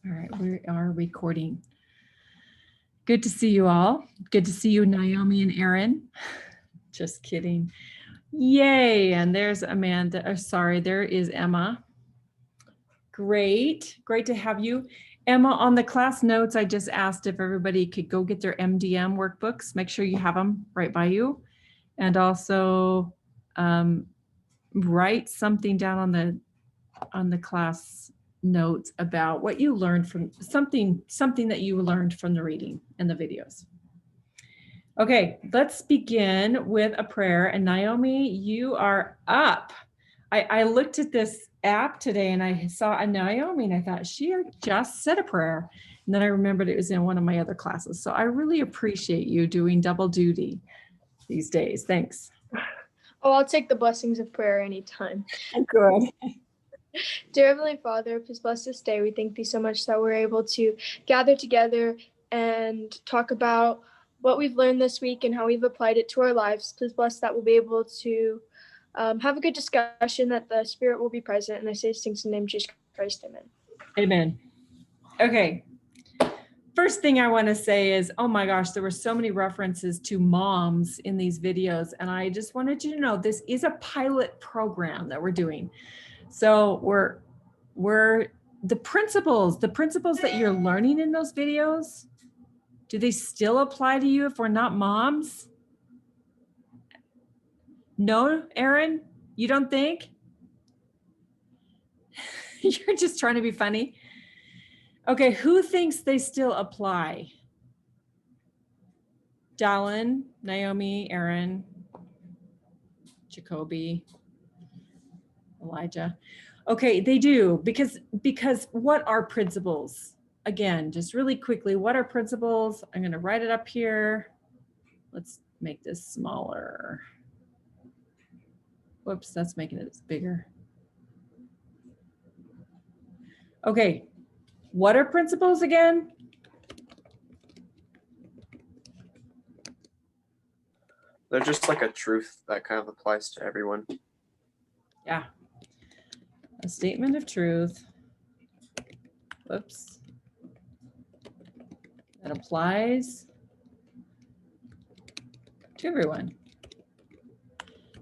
All right, we are recording. Good to see you all. Good to see you, Naomi and Aaron. Just kidding. Yay. And there's Amanda. Sorry, there is Emma. Great. Great to have you. Emma, on the class notes, I just asked if everybody could go get their MDM workbooks. Make sure you have them right by you. And also write something down on the class notes about what you learned from something that you learned from the reading and the videos. Okay, let's begin with a prayer. And Naomi, you are up. I looked at this app today and I saw a Naomi and I thought she just said a prayer. And then I remembered it was in one of my other classes. So I really appreciate you doing double duty these days. Thanks. Oh, I'll take the blessings of prayer anytime. Good. Dear Heavenly Father, please bless this day. We thank thee so much that we're able to gather together and talk about what we've learned this week and how we've applied it to our lives. Please bless that we'll be able to have a good discussion, that the Spirit will be present. And I say these things in the name of Jesus Christ. Amen. Amen. Okay. First thing I want to say is, oh my gosh, there were so many references to moms in these videos. And I just wanted you to know this is a pilot program that we're doing. So we're the principles that you're learning in those videos, do they still apply to you if we're not moms? No, Aaron, you don't think? You're just trying to be funny. Okay, who thinks they still apply? Dallin, Naomi, Aaron, Jacoby, Elijah. Okay, they do, because what are principles? Again, just really quickly, what are principles? I'm going to write it up here. Let's make this smaller. Whoops, that's making it bigger. Okay, what are principles again? They're just like a truth that kind of applies to everyone. Yeah. A statement of truth. Whoops. That applies to everyone.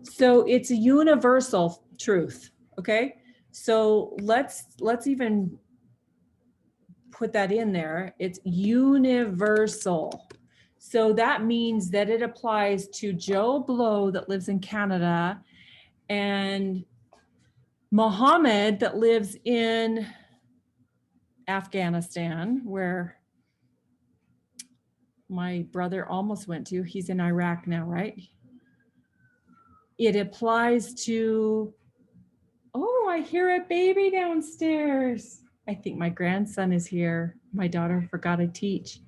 So it's a universal truth, okay? So let's even put that in there. It's universal. So that means that it applies to Joe Blow that lives in Canada and Mohammed that lives in Afghanistan, where my brother almost went to. He's in Iraq now, right? It applies to, oh, I hear a baby downstairs. I think my grandson is here. My daughter forgot to teach.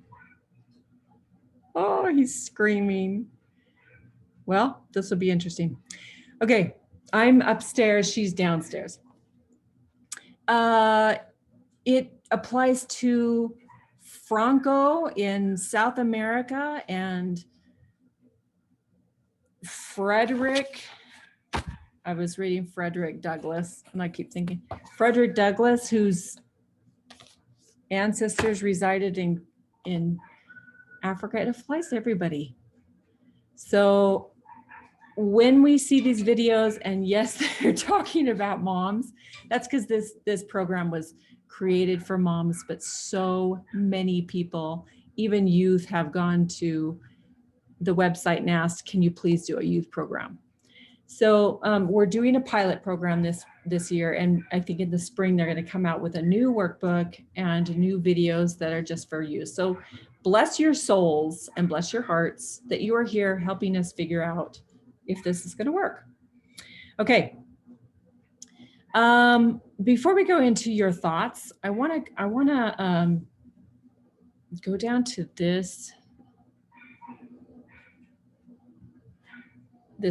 Oh, he's screaming. Well, this will be interesting. Okay, I'm upstairs, she's downstairs. It applies to Franco in South America and Frederick. I was reading Frederick Douglass and I keep thinking Frederick Douglass, whose ancestors resided in Africa. It applies to everybody. So when we see these videos, and yes, they're talking about moms, that's because this program was created for moms, but so many people, even youth, have gone to the website and asked, can you please do a youth program? So we're doing a pilot program this year, and I think in the spring they're going to come out with a new workbook and new videos that are just for you. So bless your souls and bless your hearts that you are here helping us figure out if this is going to work. Okay. Before we go into your thoughts, I want to go down to this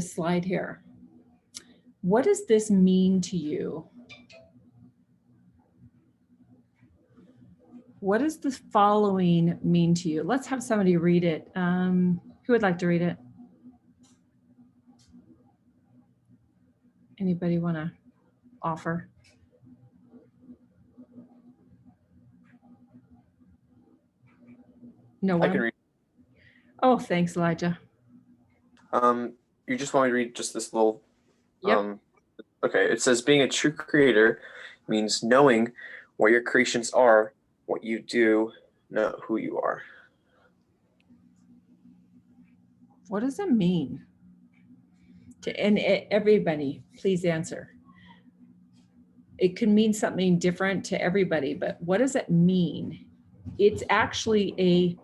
slide here. What does this mean to you? What does the following mean to you? Let's have somebody read it. Who would like to read it? Anybody want to offer? No I can one? read. Oh, thanks, Elijah. You just want me to read just this little. Yep. Okay, it says being a true creator means knowing what your creations are, what you do, not who you are. What does it mean? And everybody, please answer. It can mean something different to everybody, but what does it mean? It's actually a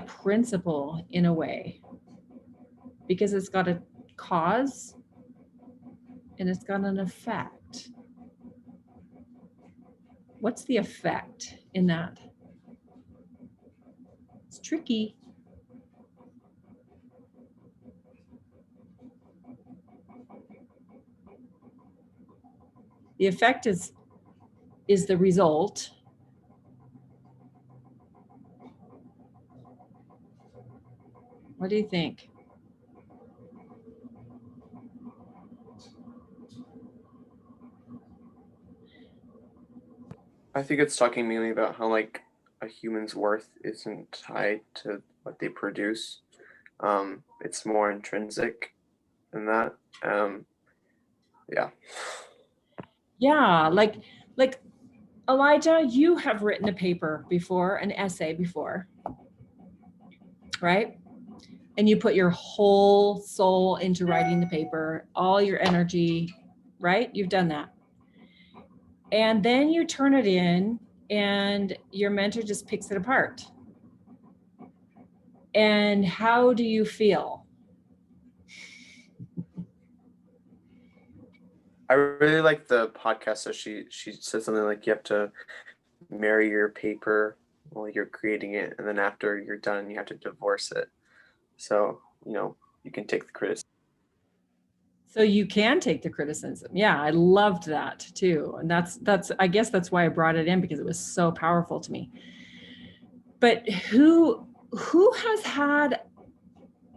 principle in a way, because it's got a cause and it's got an effect. What's the effect in that? It's tricky. The effect is the result. What do you think? I think it's talking mainly about how like a human's worth isn't tied to what they produce. It's more intrinsic than that. Yeah. Yeah, like Elijah, you have written a paper before, an essay before, right? And you put your whole soul into writing the paper, all your energy, right? You've done that. And then you turn it in and your mentor just picks it apart. And how do you feel? I really like the podcast. So she said something like you have to marry your paper while you're creating it, and then after you're done, you have to divorce it. So you can take the criticism. So you can take the criticism. Yeah, I loved that too. And that's I guess that's why I brought it in, because it was so powerful to me. But who has had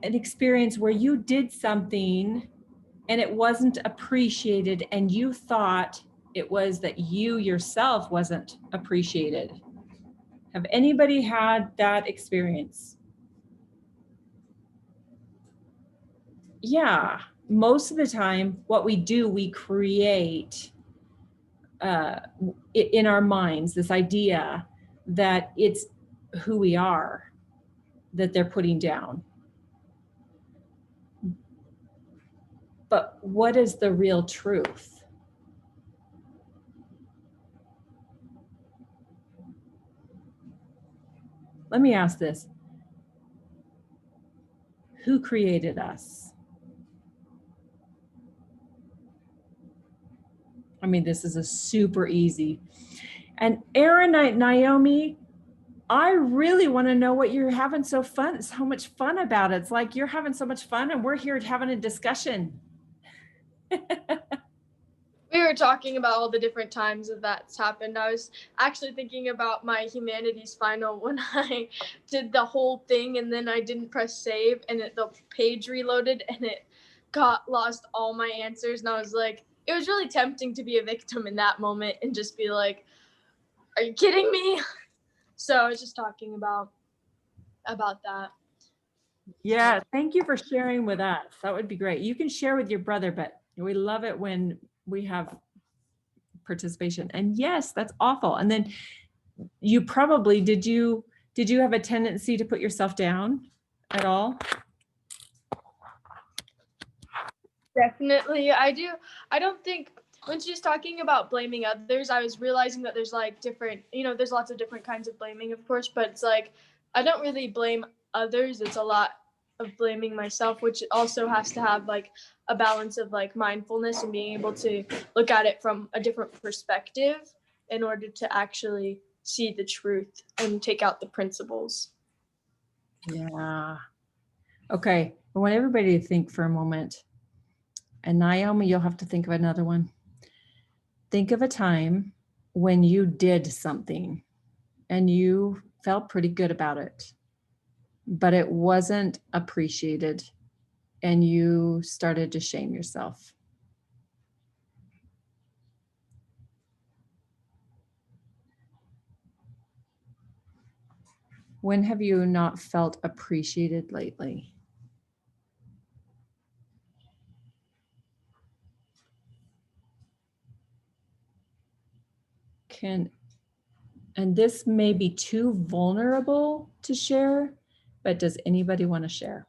an experience where you did something and it wasn't appreciated and you thought it was that you yourself wasn't appreciated? Have anybody had that experience? Yeah, most of the time what we do, we create in our minds this idea that it's who we are that they're putting down. But what is the real truth? Let me ask this. Who created us? I mean, this is a super easy. And Aaron, Naomi, I really want to know what you're having so much fun about. It's like you're having so much fun and we're here having a discussion. We were talking about all the different times that that's happened. I was actually thinking about my humanities final when I did the whole thing and then I didn't press save and the page reloaded and it lost all my answers. And I was like, it was really tempting to be a victim in that moment and just be like, are you kidding me? So I was just talking about that. Yeah, thank you for sharing with us. That would be great. You can share with your brother, but we love it when we have participation. And yes, that's awful. And then you probably, did you have a tendency to put yourself down at all? Definitely, I do. I don't think when she's talking about blaming others, I was realizing that there's like different, there's lots of different kinds of blaming, of course, but it's like I don't really blame others. It's a lot of blaming myself, which also has to have like a balance of like mindfulness and being able to look at it from a different perspective in order to actually see the truth and take out the principles. Yeah. Okay. I want everybody to think for a moment. And Naomi, you'll have to think of another one. Think of a time when you did something and you felt pretty good about it, but it wasn't appreciated and you started to shame yourself. When have you not felt appreciated lately? And this may be too vulnerable to share, but does anybody want to share?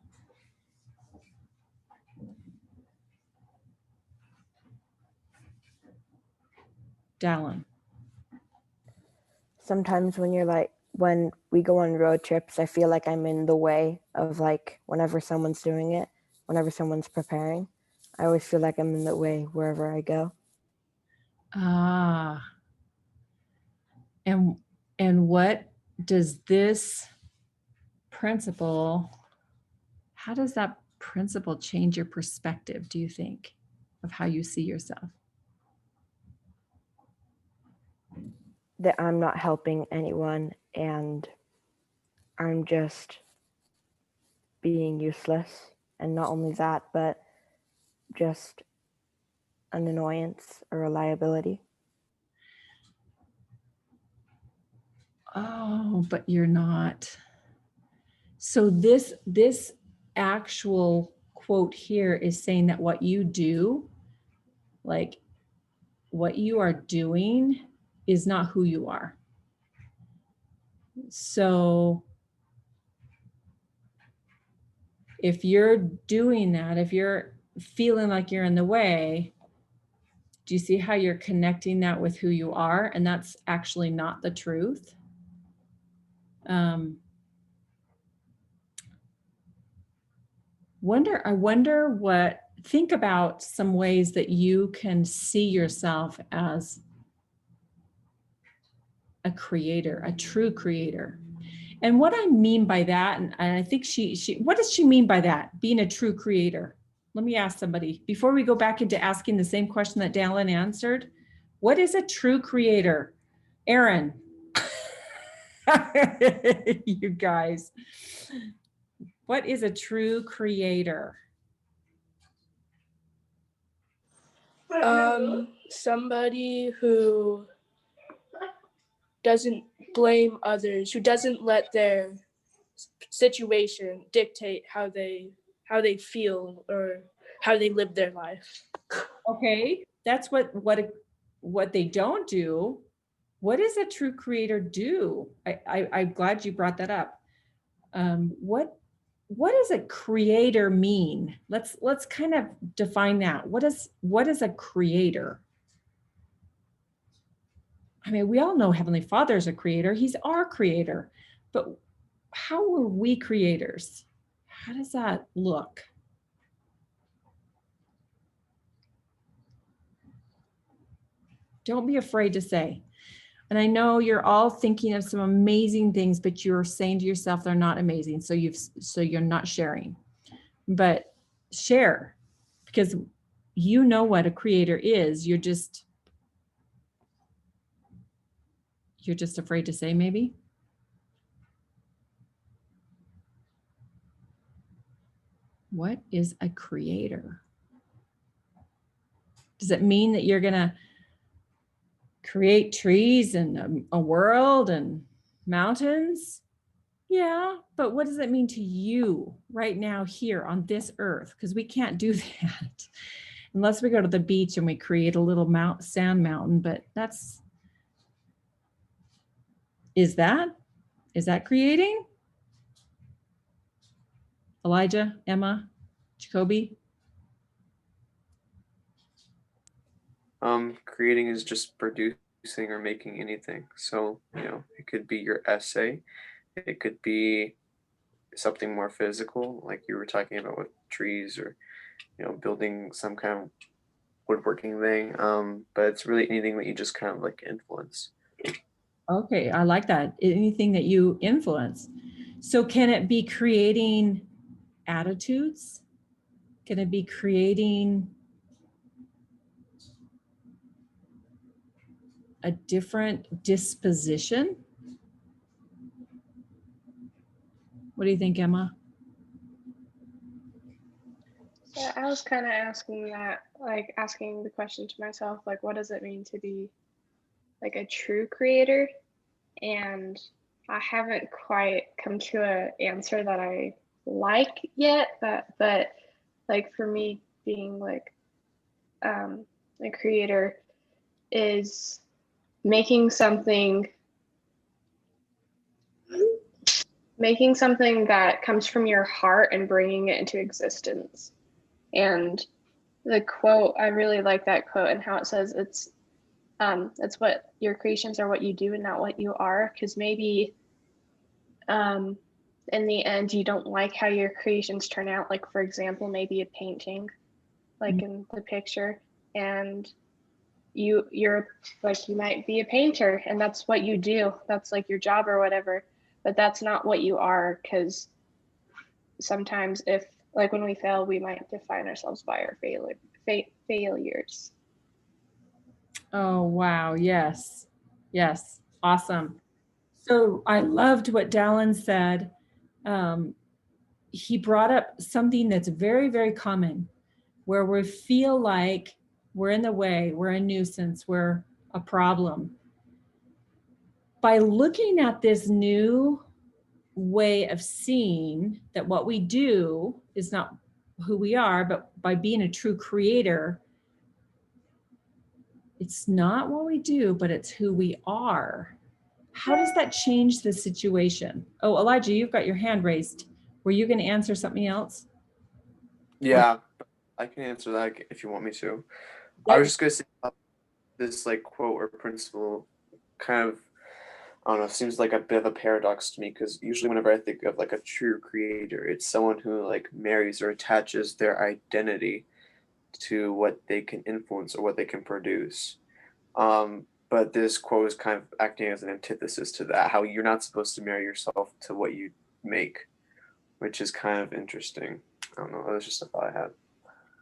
Dallin. Sometimes when we go on road trips, I feel like I'm in the way of like whenever someone's doing it, whenever someone's preparing. I always feel like I'm in the way wherever I go. Ah. And what does this principle, how does that principle change your perspective, do you think, of how you see yourself? That I'm not helping anyone and I'm just being useless. And not only that, but just an annoyance or a liability. Oh, but you're not. So this actual quote here is saying that what you do, like what you are doing, is not who you are. So if you're doing that, if you're feeling like you're in the way, do you see how you're connecting that with who you are? And that's actually not the truth. Think about some ways that you can see yourself as a creator, a true creator. And what I mean by that, and I think what does she mean by that? Being a true creator? Let me ask somebody before we go back into asking the same question that Dallin answered. What is a true creator? Aaron. You guys. What is a true creator? Somebody who doesn't blame others, who doesn't let their situation dictate how they feel or how they live their life. Okay, that's what they don't do. What does a true creator do? I'm glad you brought that up. What does a creator mean? Let's kind of define that. What is a creator? I mean, we all know Heavenly Father is a creator. He's our creator. But how are we creators? How does that look? Don't be afraid to say. And I know you're all thinking of some amazing things, but you're saying to yourself they're not amazing. So you're not sharing. But share, because you know what a creator is. You're just afraid to say, maybe. What is a creator? Does it mean that you're gonna create trees and a world and mountains? Yeah, but what does it mean to you right now here on this earth? Because we can't do that unless we go to the beach and we create a little sand mountain. But is that creating? Elijah, Emma, Jacoby? Creating is just producing or making anything. So, it could be your essay. It could be something more physical, like you were talking about with trees or, building some kind of woodworking thing. But it's really anything that you just kind of like influence. Okay, I like that. Anything that you influence. So can it be creating attitudes? Can it be creating a different disposition? What do you think, Emma? So I was kind of asking the question to myself, like, what does it mean to be like a true creator? And I haven't quite come to an answer that I like yet, but like for me being like a creator is making something that comes from your heart and bringing it into existence. And the quote, I really like that quote and how it says it's what your creations are, what you do and not what you are. Because maybe in the end you don't like how your creations turn out, like for example maybe a painting like in the picture, and you're like, you might be a painter and that's what you do, that's like your job or whatever, but that's not what you are. Because sometimes if like when we fail, we might define ourselves by our failures. Oh, wow. Yes. Yes. Awesome. So I loved what Dallin said. He brought up something that's very, very common, where we feel like we're in the way, we're a nuisance, we're a problem. By looking at this new way of seeing that what we do is not who we are, but by being a true creator, it's not what we do, but it's who we are. How does that change the situation? Oh, Elijah, you've got your hand raised. Were you going to answer something else? Yeah, I can answer that if you want me to. I was just gonna say this like quote or principle kind of, I don't know, seems like a bit of a paradox to me, because usually whenever I think of like a true creator, it's someone who like marries or attaches their identity to what they can influence or what they can produce. But this quote is kind of acting as an antithesis to that, how you're not supposed to marry yourself to what you make, which is kind of interesting. I don't know, that was just a thought I had.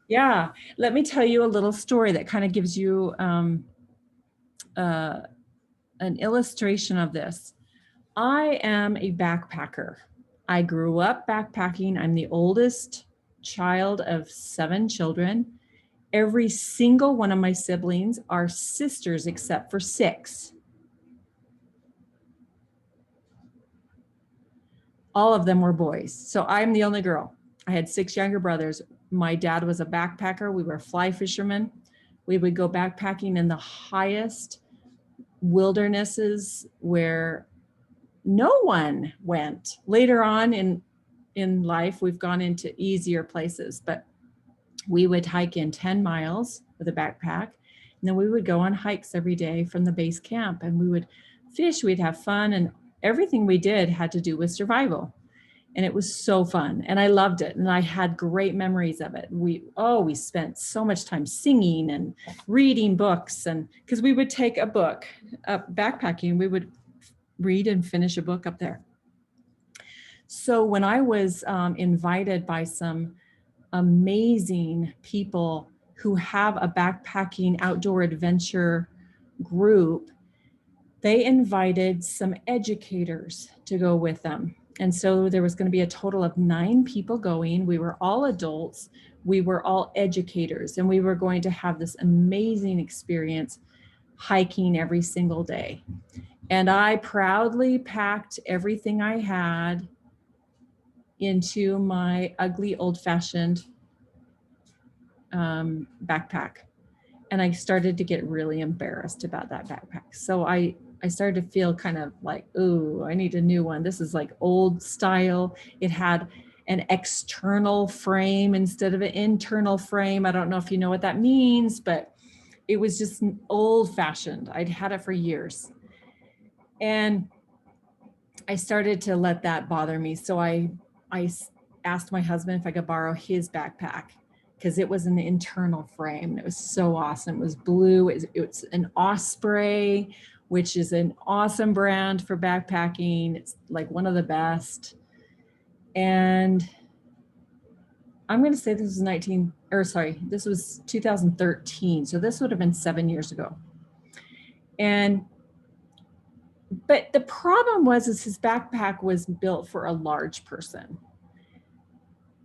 Yeah, let me tell you a little story that kind of gives you an illustration of this. I am a backpacker. I grew up backpacking. I'm the oldest child of 7 children. Every single one of my siblings are sisters except for 6. All of them were boys. So I'm the only girl. I had 6 younger brothers. My dad was a backpacker. We were fly fishermen. We would go backpacking in the highest wildernesses where no one went. Later on in life, we've gone into easier places, but we would hike in 10 miles with a backpack. And then we would go on hikes every day from the base camp, and we would fish, we'd have fun, and everything we did had to do with survival. And it was so fun, and I loved it, and I had great memories of it. We spent so much time singing and reading books, and because we would take a book up backpacking, we would read and finish a book up there. So when I was invited by some amazing people who have a backpacking outdoor adventure group, they invited some educators to go with them. And so there was going to be a total of 9 people going. We were all adults. We were all educators, and we were going to have this amazing experience hiking every single day. And I proudly packed everything I had into my ugly old-fashioned backpack. And I started to get really embarrassed about that backpack. So I started to feel kind of like, ooh, I need a new one. This is like old style. It had an external frame instead of an internal frame. I don't know if you know what that means, but it was just old fashioned. I'd had it for years. And I started to let that bother me. So I asked my husband if I could borrow his backpack, because it was an internal frame. It was so awesome. It was blue. It's an Osprey, which is an awesome brand for backpacking. It's like one of the best. And I'm going to say this was this was 2013. So this would have been 7 years ago. But the problem was his backpack was built for a large person.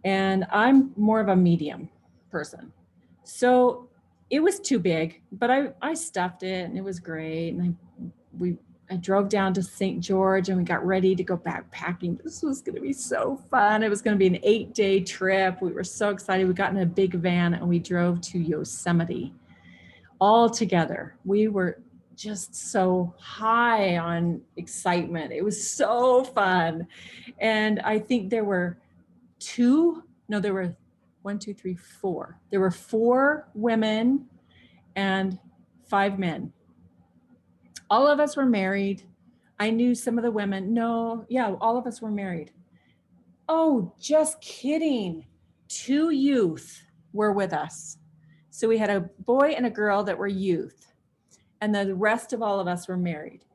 And I'm more of a medium person. So it was too big, but I stuffed it and it was great. And we I drove down to St. George and we got ready to go backpacking. This was going to be so fun. It was going to be an 8-day trip. We were so excited. We got in a big van and we drove to Yosemite all together. We were just so high on excitement. It was so fun. And I think there were one, two, three, four. There were 4 women and 5 men. All of us were married. I knew some of the women. No, yeah, all of us were married. Oh, just kidding. 2 youth were with us. So we had a boy and a girl that were youth, and the rest of all of us were married.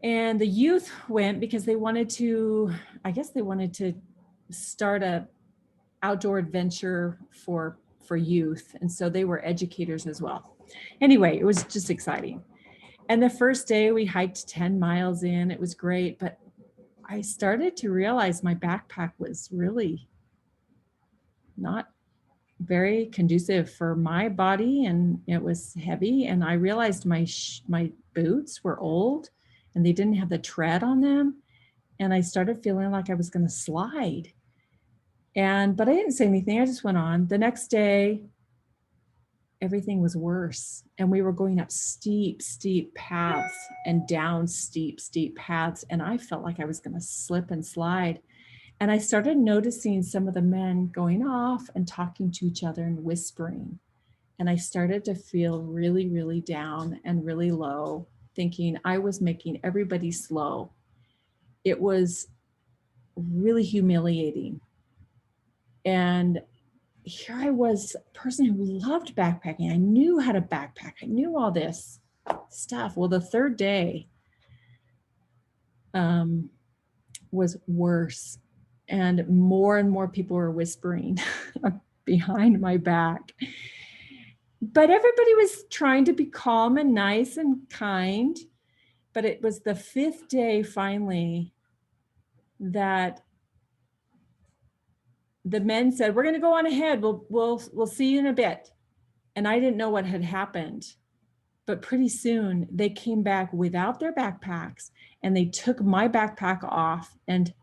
And the youth went because they wanted to, I guess they wanted to start a outdoor adventure for youth. And so they were educators as well. Anyway, it was just exciting. And the first day we hiked 10 miles in, it was great, but I started to realize my backpack was really not very conducive for my body, and it was heavy. And I realized my boots were old and they didn't have the tread on them. And I started feeling like I was going to slide. But I didn't say anything. I just went on. The next day, everything was worse. And we were going up steep paths and down steep paths. And I felt like I was going to slip and slide. And I started noticing some of the men going off and talking to each other and whispering. And I started to feel really, really down and really low, thinking I was making everybody slow. It was really humiliating. And here I was, a person who loved backpacking. I knew how to backpack. I knew all this stuff. Well, the third day was worse, and more people were whispering behind my back. But everybody was trying to be calm and nice and kind. But it was the 5th day finally that the men said, "We're going to go on ahead. We'll see you in a bit." And I didn't know what had happened. But pretty soon they came back without their backpacks, and they took my backpack off and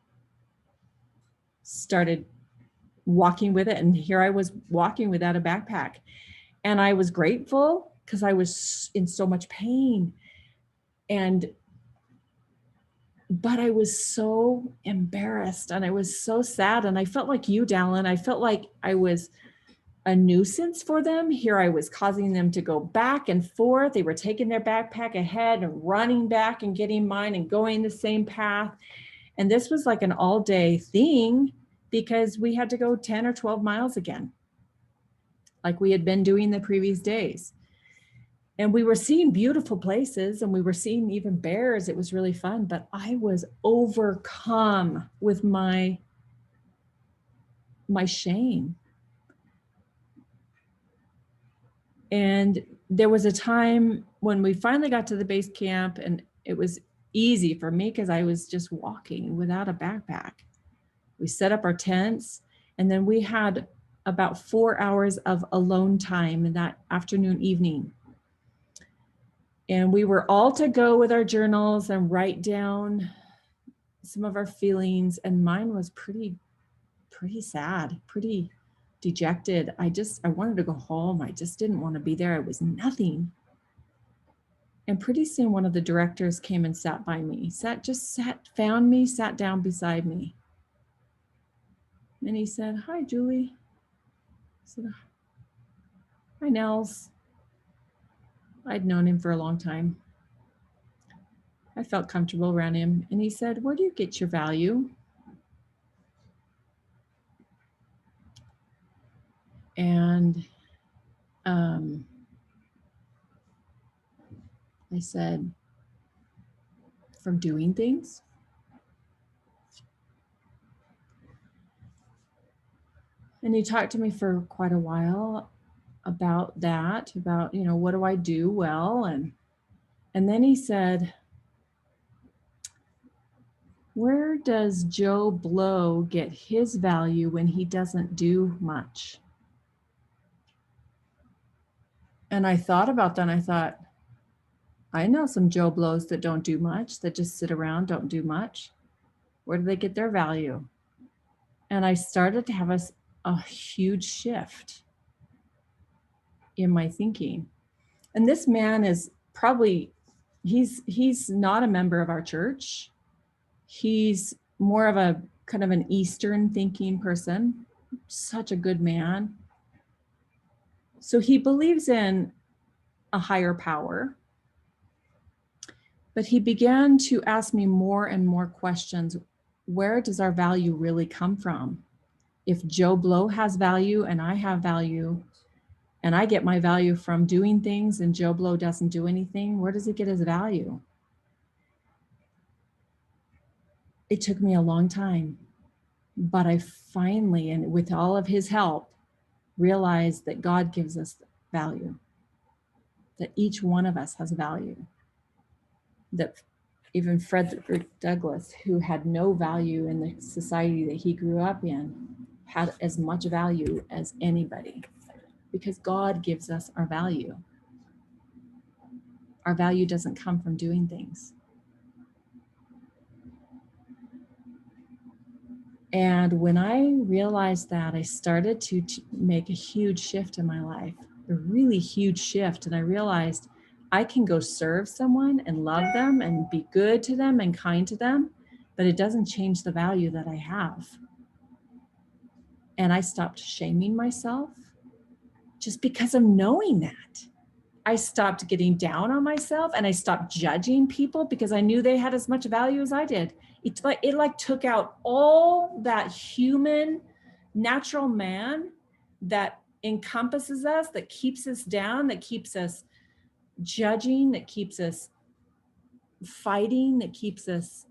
started walking with it. And here I was walking without a backpack. And I was grateful because I was in so much pain. But I was so embarrassed and I was so sad. And I felt like you, Dallin. I felt like I was a nuisance for them. Here I was causing them to go back and forth. They were taking their backpack ahead and running back and getting mine and going the same path. And this was like an all-day thing because we had to go 10 or 12 miles again, like we had been doing the previous days. And we were seeing beautiful places and we were seeing even bears. It was really fun, but I was overcome with my shame. And there was a time when we finally got to the base camp, and it was easy for me because I was just walking without a backpack. We set up our tents, and then we had about 4 hours of alone time in that afternoon, evening. And we were all to go with our journals and write down some of our feelings. And mine was pretty sad, pretty dejected. I wanted to go home. I just didn't want to be there. I was nothing. And pretty soon one of the directors came and sat by me, found me, sat down beside me. And he said, "Hi, Julie." I said, "Hi, Nels." I'd known him for a long time. I felt comfortable around him. And he said, "Where do you get your value?" And I said, "From doing things." And he talked to me for quite a while about that, about, what do I do well? And then he said, "Where does Joe Blow get his value when he doesn't do much?" And I thought about that, and I thought, I know some Joe Blows that don't do much, that just sit around, don't do much. Where do they get their value? And I started to have a huge shift in my thinking. And this man is probably, he's not a member of our church. He's more of a kind of an Eastern thinking person, such a good man. So he believes in a higher power. But he began to ask me more and more questions. Where does our value really come from? If Joe Blow has value and I have value, and I get my value from doing things and Joe Blow doesn't do anything, where does he get his value? It took me a long time, but I finally, and with all of his help, realized that God gives us value, that each one of us has value, that even Frederick Douglass, who had no value in the society that he grew up in, had as much value as anybody, because God gives us our value. Our value doesn't come from doing things. And when I realized that, I started to make a huge shift in my life, a really huge shift. And I realized I can go serve someone and love them and be good to them and kind to them, but it doesn't change the value that I have. And I stopped shaming myself just because of knowing that. I stopped getting down on myself and I stopped judging people because I knew they had as much value as I did. It took out all that human, natural man that encompasses us, that keeps us down, that keeps us judging, that keeps us fighting, that keeps us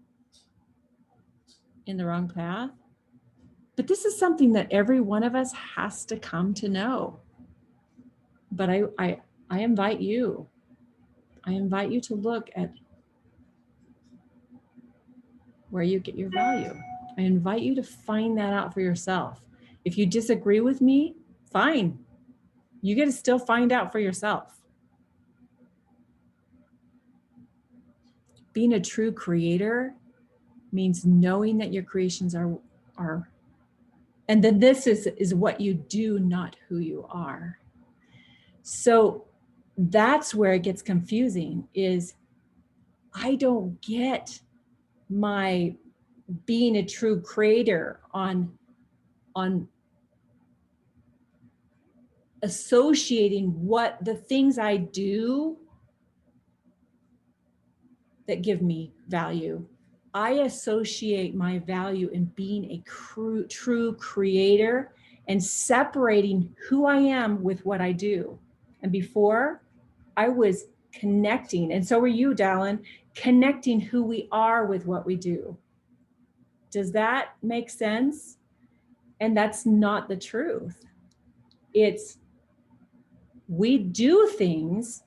in the wrong path. But this is something that every one of us has to come to know. But I invite you to look at where you get your value. I invite you to find that out for yourself. If you disagree with me, fine. You get to still find out for yourself. Being a true creator means knowing that your creations are and then this is what you do, not who you are. So that's where it gets confusing, is I don't get my being a true creator on associating what the things I do that give me value. I associate my value in being a true creator and separating who I am with what I do. And before, I was connecting, and so were you, Dallin, connecting who we are with what we do. Does that make sense? And that's not the truth. It's we do things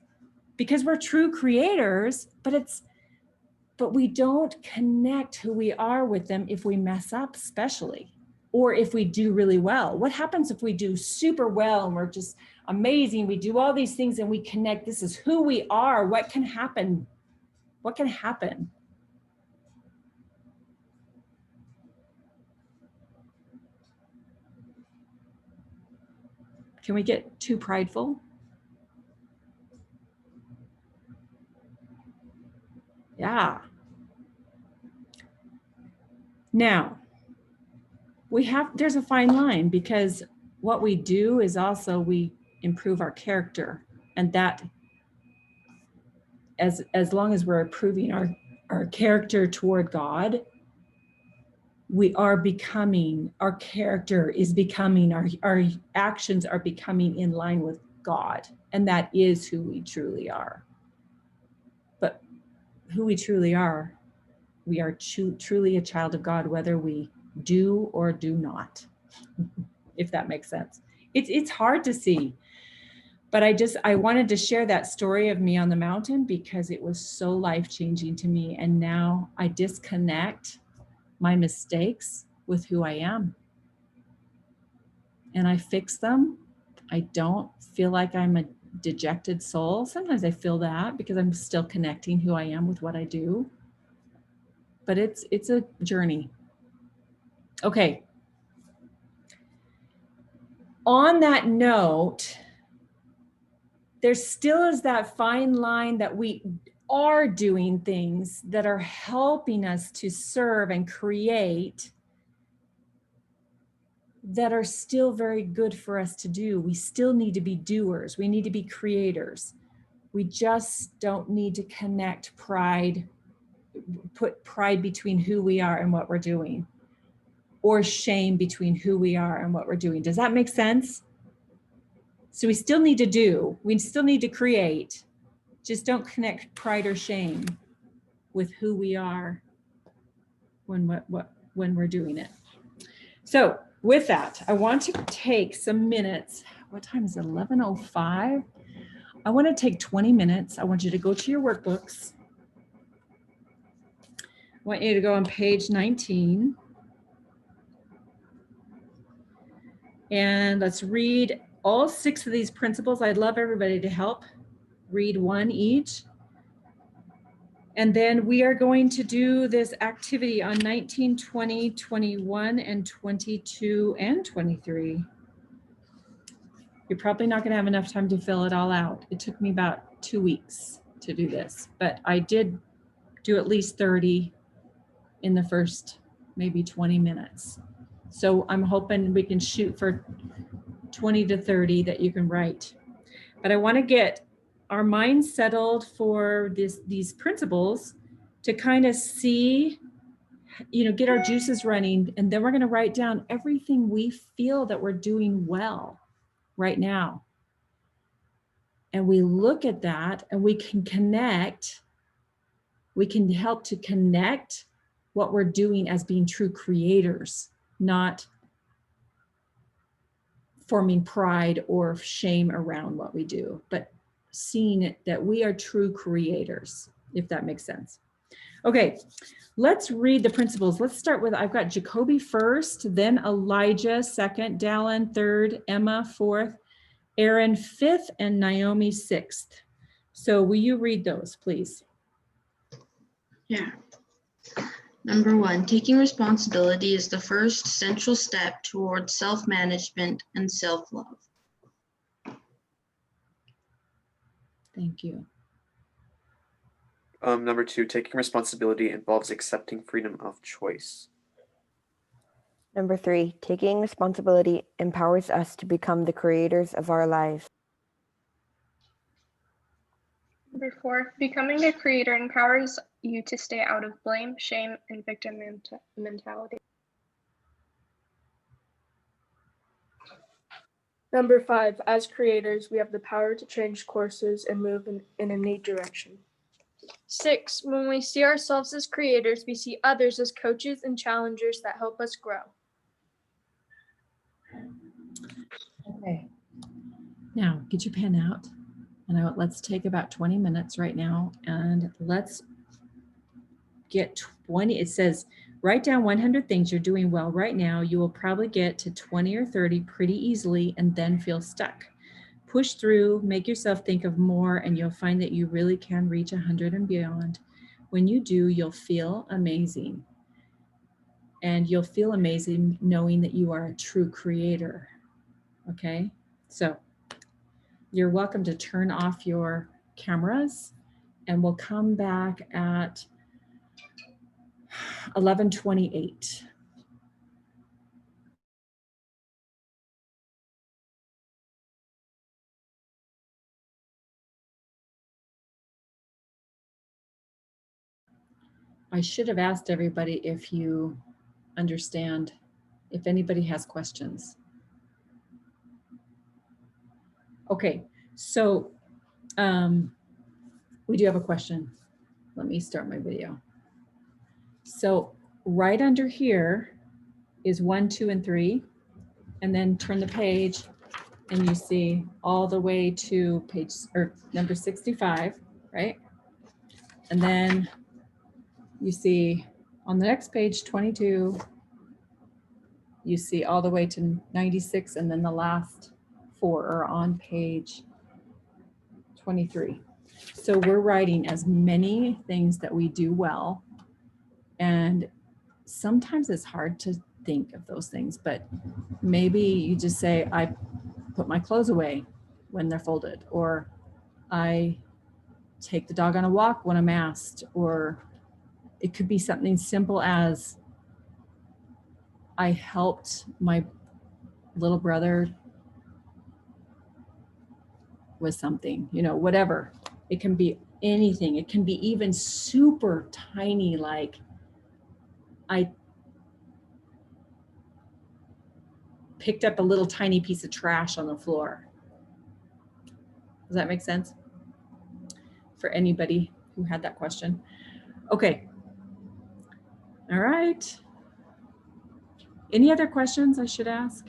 because we're true creators, but we don't connect who we are with them if we mess up, especially, or if we do really well. What happens if we do super well and we're just amazing? We do all these things and we connect. This is who we are. What can happen? What can happen? Can we get too prideful? Yeah. Now, there's a fine line, because what we do is also we improve our character, and that as long as we're improving our character toward God, we are becoming, our character is becoming, our actions are becoming in line with God, and that is who we truly are. But who we truly are, we are truly a child of God, whether we do or do not, if that makes sense. It's hard to see, but I wanted to share that story of me on the mountain because it was so life-changing to me. And now I disconnect my mistakes with who I am, and I fix them. I don't feel like I'm dejected soul. Sometimes I feel that because I'm still connecting who I am with what I do. But it's a journey. Okay. On that note, there still is that fine line that we are doing things that are helping us to serve and create that are still very good for us to do. We still need to be doers. We need to be creators. We just don't need to connect pride, put pride between who we are and what we're doing, or shame between who we are and what we're doing. Does that make sense? So we still need to do, we still need to create, just don't connect pride or shame with who we are when we're doing it. So with that, I want to take some minutes. What time is it? 11:05. I want to take 20 minutes. I want you to go to your workbooks. I want you to go on page 19. And let's read all 6 of these principles. I'd love everybody to help read one each. And then we are going to do this activity on 19, 20, 21, and 22, and 23. You're probably not going to have enough time to fill it all out. It took me about 2 weeks to do this, but I did do at least 30 in the first maybe 20 minutes. So I'm hoping we can shoot for 20 to 30 that you can write. But I want to get our minds settled for these principles to kind of see, get our juices running. And then we're going to write down everything we feel that we're doing well right now. And we look at that and we can connect. We can help to connect what we're doing as being true creators, not forming pride or shame around what we do, but seeing it that we are true creators, if that makes sense. Okay, let's read the principles. Let's start with, I've got Jacoby first, then Elijah second, Dallin third, Emma fourth, Aaron fifth, and Naomi sixth. So will you read those, please? Yeah. Number 1, taking responsibility is the first central step towards self-management and self-love. Thank you. Number 2, taking responsibility involves accepting freedom of choice. Number 3, taking responsibility empowers us to become the creators of our lives. Number 4, becoming a creator empowers you to stay out of blame, shame, and victim mentality. Number 5, as creators, we have the power to change courses and move in a new direction. 6, when we see ourselves as creators, we see others as coaches and challengers that help us grow. Okay. Now get your pen out and let's take about 20 minutes right now and let's get 20. It says, write down 100 things you're doing well right now. You will probably get to 20 or 30 pretty easily and then feel stuck. Push through, make yourself think of more, and you'll find that you really can reach 100 and beyond. When you do, you'll feel amazing. And you'll feel amazing knowing that you are a true creator. Okay, so you're welcome to turn off your cameras and we'll come back at 11:28. I should have asked everybody if you understand, if anybody has questions. Okay, so we do have a question. Let me start my video. So right under here is 1, 2, and 3, and then turn the page and you see all the way to page or number 65, right? And then you see on the next page 22, you see all the way to 96, and then the last 4 are on page 23. So we're writing as many things that we do well. And sometimes it's hard to think of those things, but maybe you just say, I put my clothes away when they're folded, or I take the dog on a walk when I'm asked, or it could be something simple as I helped my little brother with something, you know, whatever. It can be anything. It can be even super tiny, like I picked up a little tiny piece of trash on the floor. Does that make sense for anybody who had that question? Okay. All right. Any other questions I should ask?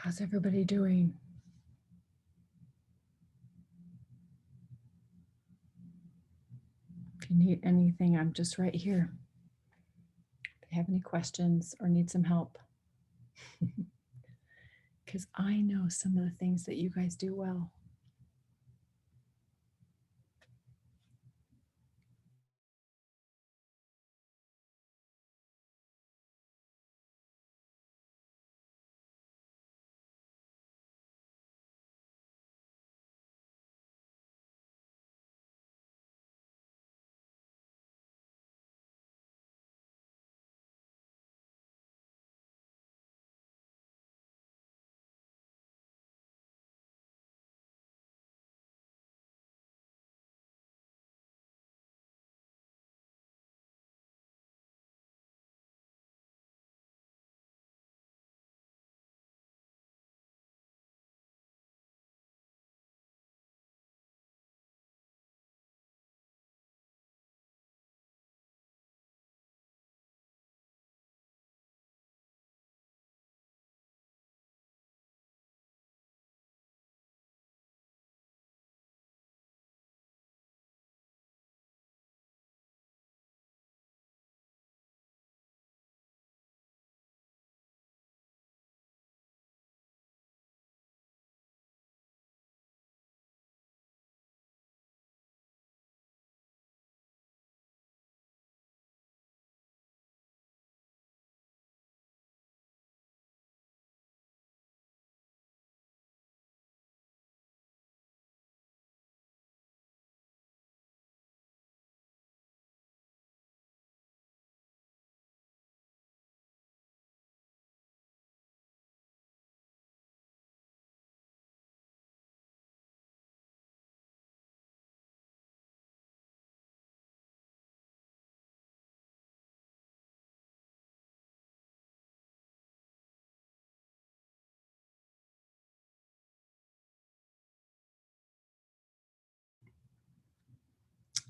How's everybody doing? If you need anything, I'm just right here. If you have any questions or need some help, because I know some of the things that you guys do well.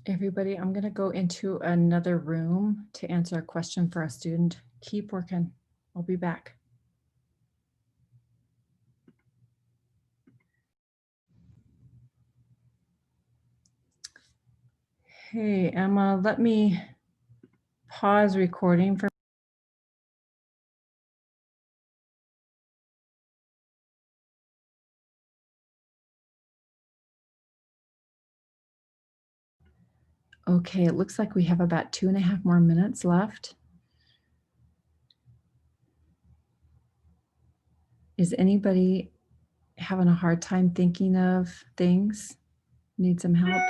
Everybody, I'm going to go into another room to answer a question for a student. Keep working. I'll be back. Hey, Emma, let me pause recording for Okay, it looks like we have about 2.5 more minutes left. Is anybody having a hard time thinking of things? Need some help?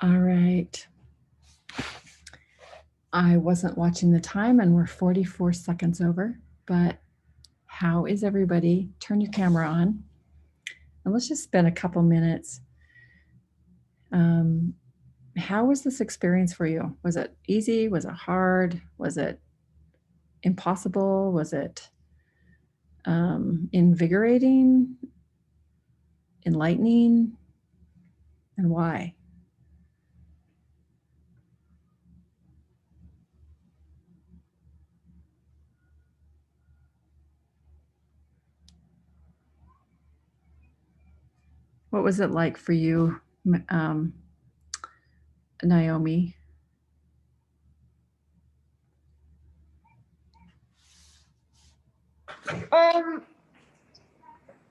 All right. I wasn't watching the time and we're 44 seconds over, but how is everybody? Turn your camera on and let's just spend a couple minutes. How was this experience for you? Was it easy? Was it hard? Was it impossible? Was it invigorating, enlightening, and why? What was it like for you, Naomi?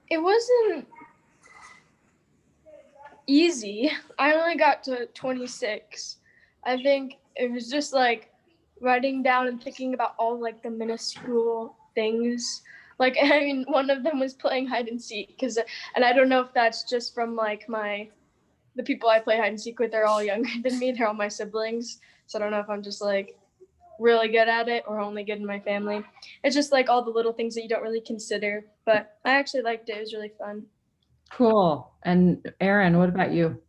It wasn't easy. I only got to 26. I think it was just like writing down and thinking about all like the minuscule things. Like, I mean, one of them was playing hide and seek and I don't know if that's just from like the people I play hide and seek with, they're all younger than me. They're all my siblings. So I don't know if I'm just like really good at it or only good in my family. It's just like all the little things that you don't really consider, but I actually liked it. It was really fun. Cool. And Erin, what about you?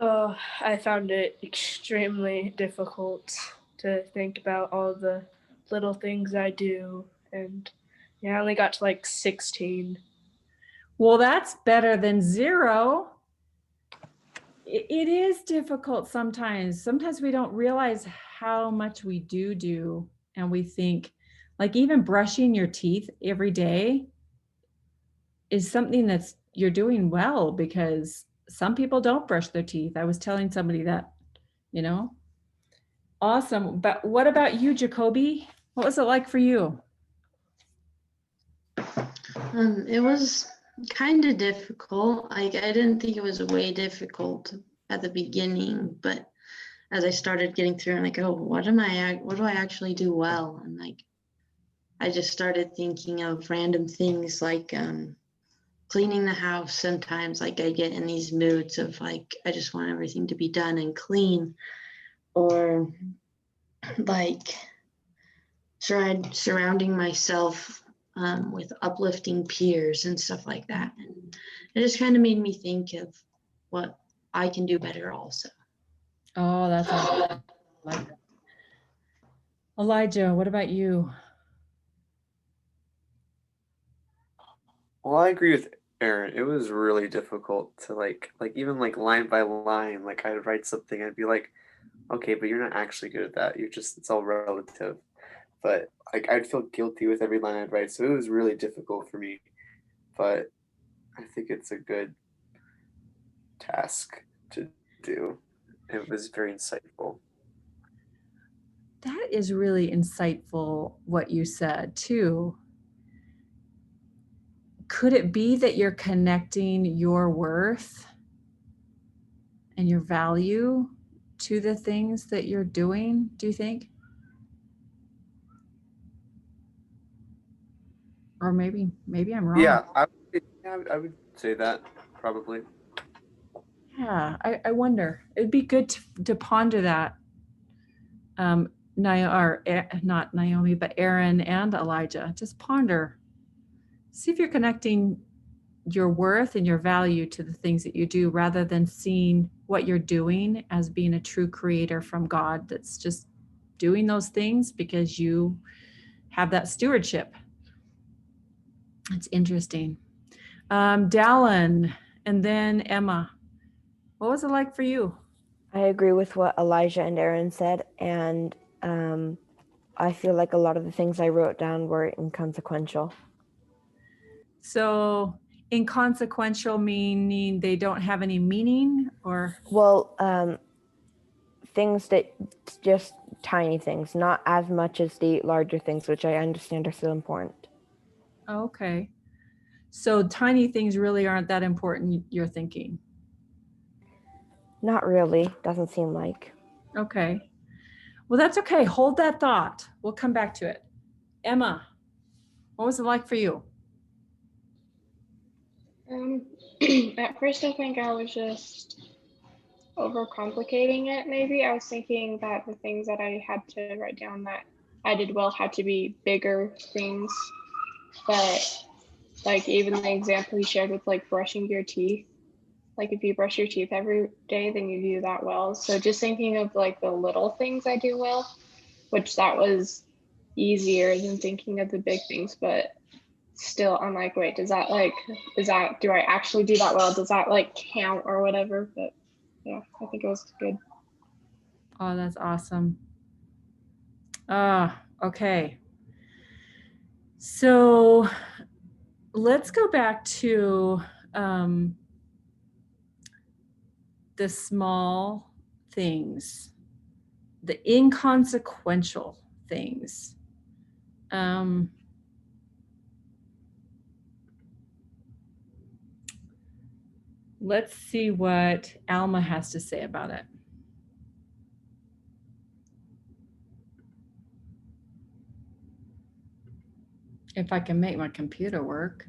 Oh, I found it extremely difficult to think about all the little things I do. And yeah, I only got to like 16. Well, that's better than 0. It is difficult sometimes. Sometimes we don't realize how much we do. And we think, like, even brushing your teeth every day is something that's you're doing well, because some people don't brush their teeth. I was telling somebody that, Awesome. But what about you, Jacoby? What was it like for you? It was kind of difficult. I didn't think it was way difficult at the beginning, but as I started getting through, I'm like, oh, what do I actually do well? And like, I just started thinking of random things like cleaning the house. Sometimes like I get in these moods of like, I just want everything to be done and clean, or like surrounding myself with uplifting peers and stuff like that. And it just kind of made me think of what I can do better also. Oh, that's awesome. I like that. Elijah, what about you? Well, I agree with Aaron. It was really difficult to like even like line by line, like I'd write something, I'd be like, okay, but you're not actually good at that. It's all relative. But like I'd feel guilty with every line I'd write. So it was really difficult for me. But I think it's a good task to do. It was very insightful. That is really insightful what you said too. Could it be that you're connecting your worth and your value to the things that you're doing, do you think? Or maybe I'm wrong. Yeah, I would say that probably. Yeah, I wonder. It'd be good to ponder that. Not Naomi, but Aaron and Elijah. Just ponder. See if you're connecting your worth and your value to the things that you do, rather than seeing what you're doing as being a true creator from God that's just doing those things because you have that stewardship. It's interesting. Dallin, and then Emma. What was it like for you? I agree with what Elijah and Aaron said, and I feel like a lot of the things I wrote down were inconsequential. So inconsequential meaning they don't have any meaning, or? Well, things that just tiny things, not as much as the larger things, which I understand are still important. Okay. So tiny things really aren't that important, you're thinking? Not really, doesn't seem like. Okay. Well, that's okay. Hold that thought. We'll come back to it. Emma, what was it like for you? At first, I think I was just overcomplicating it, maybe. I was thinking that the things that I had to write down that I did well had to be bigger things. But like even the example you shared with like brushing your teeth, like if you brush your teeth every day, then you do that well. So just thinking of like the little things I do well, which that was easier than thinking of the big things, but still I'm like, wait, does that like, do I actually do that well? Does that like count or whatever? But yeah, I think it was good. Oh, that's awesome. Okay. So let's go back to the small things, the inconsequential things. Let's see what Alma has to say about it. If I can make my computer work.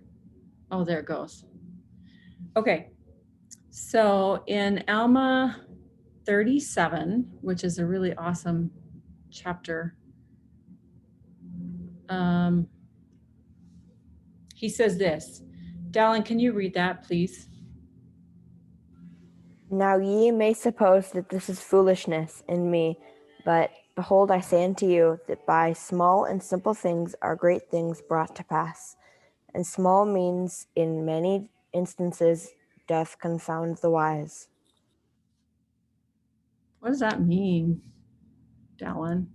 Oh, there it goes. Okay. So in Alma 37, which is a really awesome chapter, he says this. Dallin, can you read that, please? Now ye may suppose that this is foolishness in me, but behold, I say unto you that by small and simple things are great things brought to pass. And small means in many instances doth confound the wise. What does that mean, Dallin?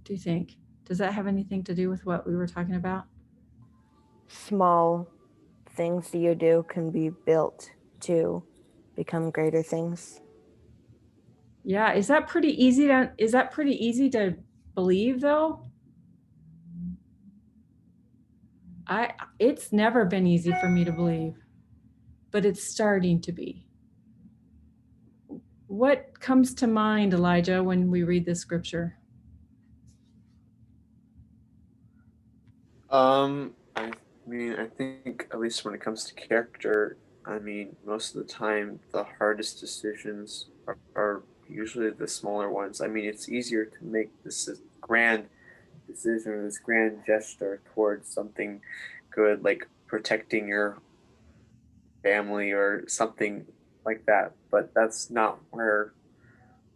Do you think? Does that have anything to do with what we were talking about? Small things that you do can be built to become greater things. Yeah, is that pretty easy to believe though? It's never been easy for me to believe, but it's starting to be. What comes to mind, Elijah, when we read this scripture? I mean, I think at least when it comes to character, I mean, most of the time the hardest decisions are usually the smaller ones. I mean, it's easier to make this grand decision or this grand gesture towards something good, like protecting your family or something like that. But that's not where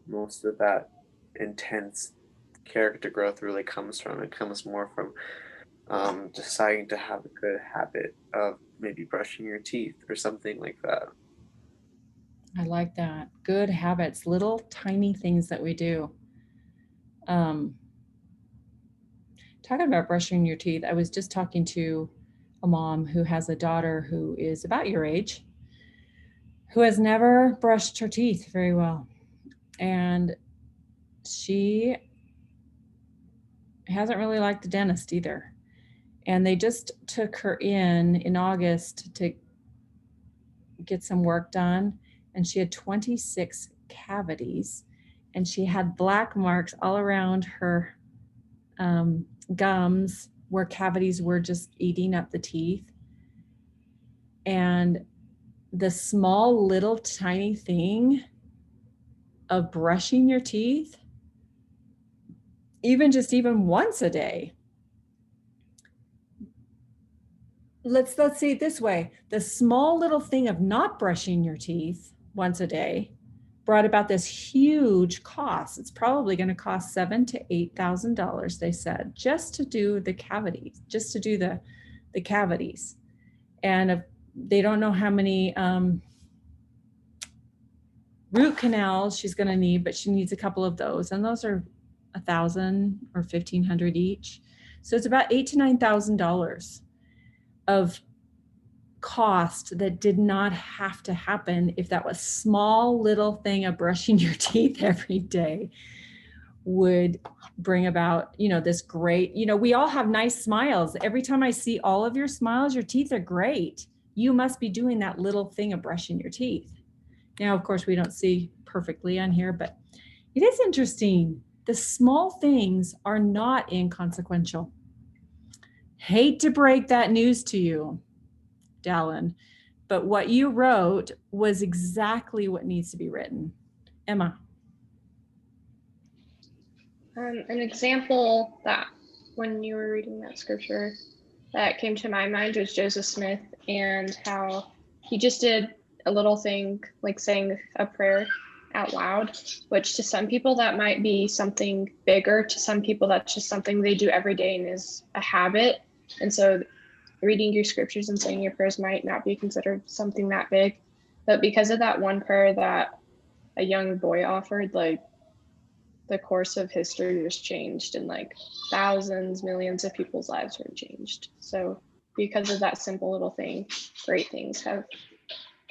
most of that intense character growth really comes from. It comes more from deciding to have a good habit of maybe brushing your teeth or something like that. I like that. Good habits, little tiny things that we do. Talking about brushing your teeth, I was just talking to a mom who has a daughter who is about your age, who has never brushed her teeth very well. And she hasn't really liked the dentist either. And they just took her in August to get some work done. And she had 26 cavities. And she had black marks all around her gums where cavities were just eating up the teeth. And the small little tiny thing of brushing your teeth, even once a day. Let's see it this way. The small little thing of not brushing your teeth once a day brought about this huge cost. It's probably going to cost $7,000 to $8,000, they said, just to do the cavities, just to do the cavities. And they don't know how many root canals she's going to need, but she needs a couple of those, and those are $1,000 or $1,500 each. So it's about $8,000 to $9,000 of cost that did not have to happen if that was small little thing of brushing your teeth every day would bring about, this great, we all have nice smiles. Every time I see all of your smiles, your teeth are great. You must be doing that little thing of brushing your teeth. Now, of course, we don't see perfectly on here, but it is interesting. The small things are not inconsequential. Hate to break that news to you, Dallin, but what you wrote was exactly what needs to be written. Emma. An example that when you were reading that scripture that came to my mind was Joseph Smith and how he just did a little thing like saying a prayer out loud, which to some people that might be something bigger. To some people, that's just something they do every day and is a habit. And so reading your scriptures and saying your prayers might not be considered something that big. But because of that one prayer that a young boy offered, like the course of history was changed and like thousands, millions of people's lives were changed. So because of that simple little thing, great things have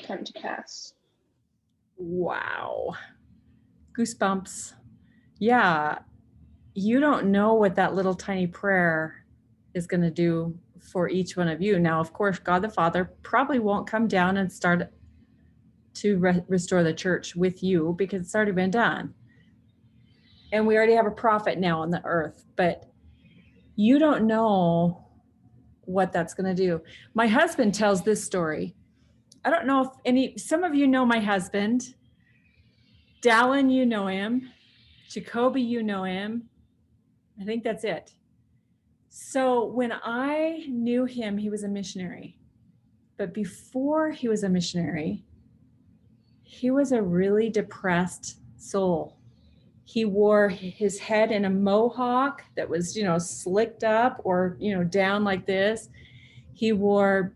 come to pass. Wow. Goosebumps. Yeah. You don't know what that little tiny prayer is going to do for each one of you. Now, of course, God the Father probably won't come down and start to restore the church with you because it's already been done. And we already have a prophet now on the earth, but you don't know what that's going to do. My husband tells this story. I don't know if some of you know my husband. Dallin, you know him. Jacoby, you know him. I think that's it. So when I knew him, he was a missionary. But before he was a missionary, he was a really depressed soul. He wore his head in a mohawk that was, slicked up or, down like this. He wore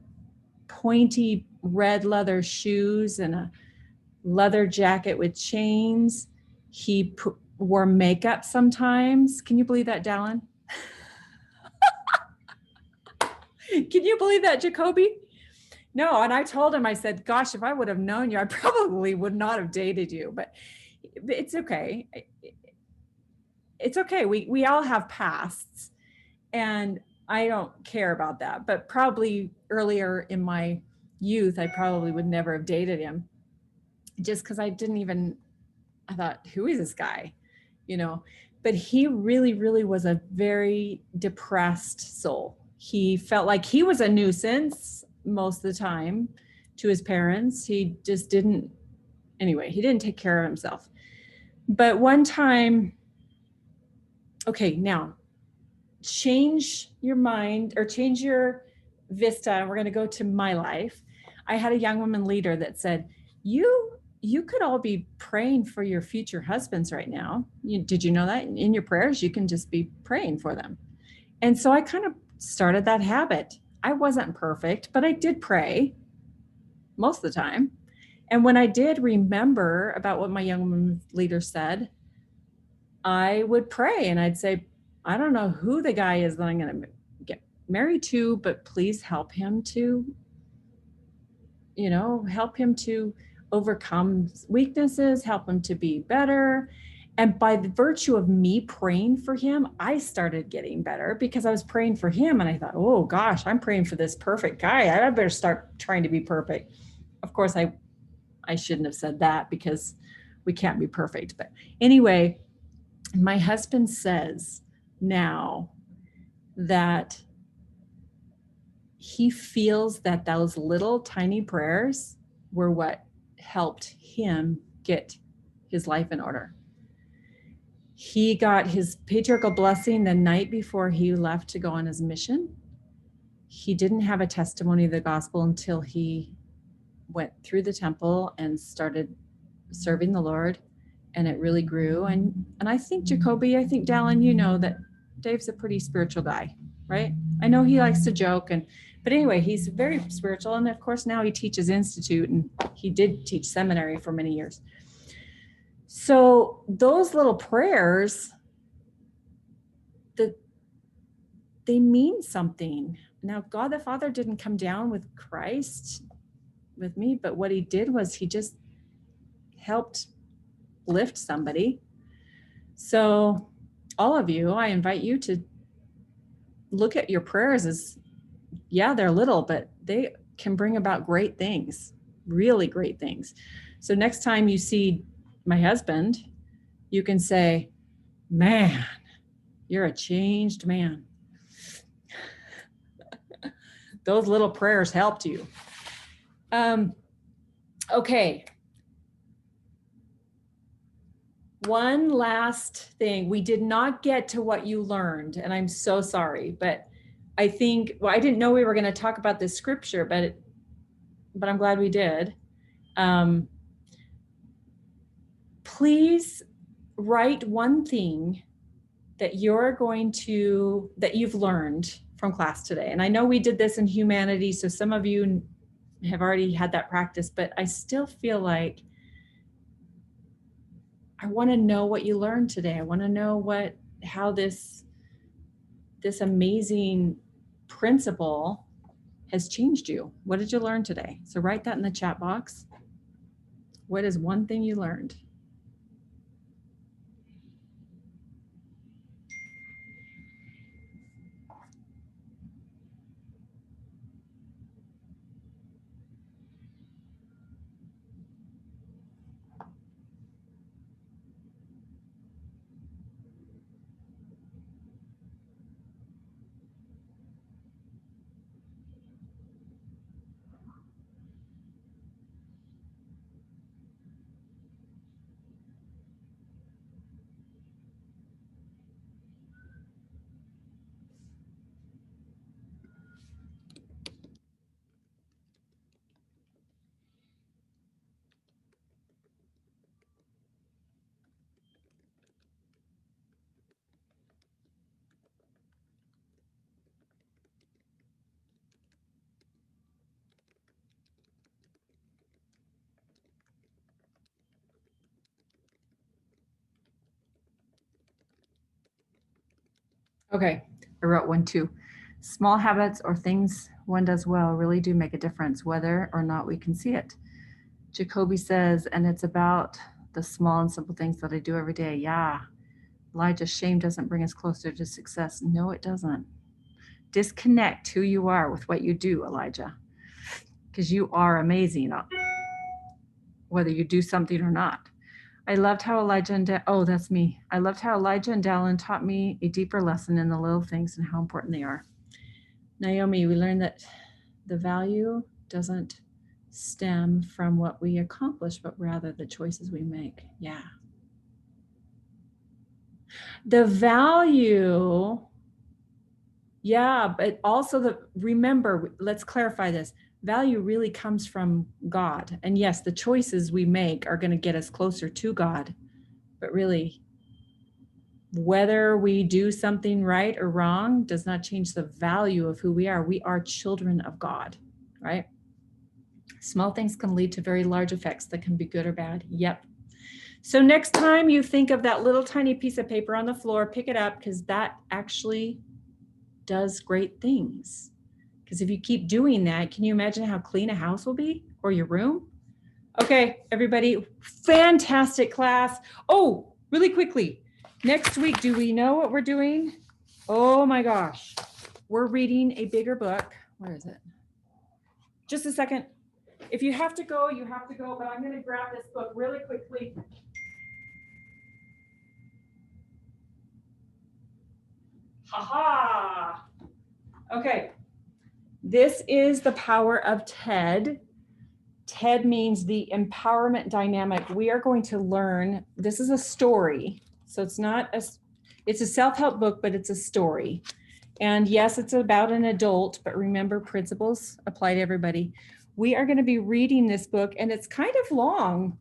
pointy red leather shoes and a leather jacket with chains. He wore makeup sometimes. Can you believe that, Dallin? Can you believe that, Jacoby? No, and I told him, I said, gosh, if I would have known you, I probably would not have dated you, but it's okay. It's okay. We all have pasts and I don't care about that, but probably earlier in my youth, I probably would never have dated him just because I thought, who is this guy? But he really, really was a very depressed soul. He felt like he was a nuisance most of the time to his parents. He just didn't take care of himself. But one time, okay, now change your mind or change your vista. And we're going to go to my life. I had a young woman leader that said, you could all be praying for your future husbands right now. Did you know that in your prayers, you can just be praying for them? And so I kind of started that habit. I wasn't perfect, but I did pray most of the time. And when I did remember about what my young woman leader said, I would pray and I'd say, I don't know who the guy is that I'm going to get married to, but please help him to, overcome weaknesses, help him to be better. And by the virtue of me praying for him, I started getting better because I was praying for him. And I thought, oh gosh, I'm praying for this perfect guy. I better start trying to be perfect. Of course, I shouldn't have said that because we can't be perfect. But anyway, my husband says now that he feels that those little tiny prayers were what helped him get his life in order. He got his patriarchal blessing the night before he left to go on his mission. He didn't have a testimony of the gospel until he went through the temple and started serving the Lord, and it really grew. And I think Jacoby, Dallin, that Dave's a pretty spiritual guy, right? I know he likes to joke, but anyway, he's very spiritual. And of course, now he teaches institute and he did teach seminary for many years. So those little prayers, they mean something. Now, God the Father didn't come down with Christ with me, but what he did was he just helped lift somebody. So all of you, I invite you to look at your prayers as, yeah, they're little, but they can bring about great things, really great things. So next time you see my husband, you can say, man, you're a changed man. Those little prayers helped you. Okay. One last thing. We did not get to what you learned, and I'm so sorry, but I think, well, I didn't know we were going to talk about this scripture, but I'm glad we did. Please write one thing that you've learned from class today. And I know we did this in humanities, so some of you have already had that practice, but I still feel like I want to know what you learned today. I want to know how this amazing principle has changed you. What did you learn today? So write that in the chat box. What is one thing you learned? Okay, I wrote one too. Small habits or things one does well really do make a difference, whether or not we can see it. Jacoby says, and it's about the small and simple things that I do every day. Yeah. Elijah, shame doesn't bring us closer to success. No, it doesn't. Disconnect who you are with what you do, Elijah, because you are amazing, whether you do something or not. I loved how Elijah and that's me. I loved how Elijah and Dallin taught me a deeper lesson in the little things and how important they are. Naomi, we learned that the value doesn't stem from what we accomplish, but rather the choices we make. Yeah. The value, yeah, but also remember, let's clarify this. Value really comes from God. And yes, the choices we make are going to get us closer to God. But really, whether we do something right or wrong does not change the value of who we are. We are children of God, right? Small things can lead to very large effects that can be good or bad. Yep. So next time you think of that little tiny piece of paper on the floor, pick it up, because that actually does great things. Because if you keep doing that, can you imagine how clean a house will be, or your room? Okay, everybody, fantastic class. Oh, really quickly, next week, do we know what we're doing? Oh my gosh, we're reading a bigger book. Where is it? Just a second. If you have to go, you have to go, but I'm going to grab this book really quickly. Ha-ha! Okay, this is The Power of TED. TED means the empowerment dynamic. We are going to learn, this is a story. So it's a self-help book, but it's a story. And yes, it's about an adult, but remember, principles apply to everybody. We are going to be reading this book, and it's kind of long,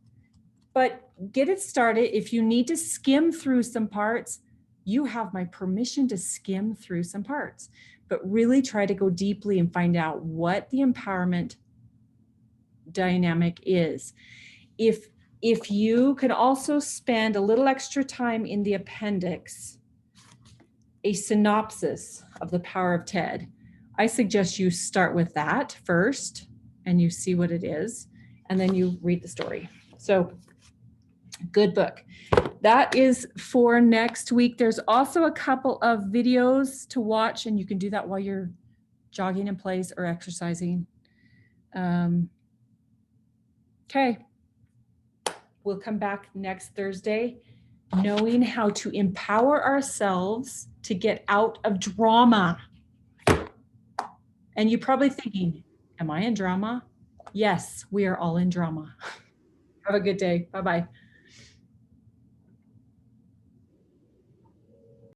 but get it started. If you need to skim through some parts, you have my permission to skim through some parts, but really try to go deeply and find out what the empowerment dynamic is. If you could also spend a little extra time in the appendix, a synopsis of The Power of TED, I suggest you start with that first and you see what it is, and then you read the story. So good book. That is for next week. There's also a couple of videos to watch, and you can do that while you're jogging in place or exercising. Okay. We'll come back next Thursday, knowing how to empower ourselves to get out of drama. And you're probably thinking, am I in drama? Yes, we are all in drama. Have a good day. Bye-bye.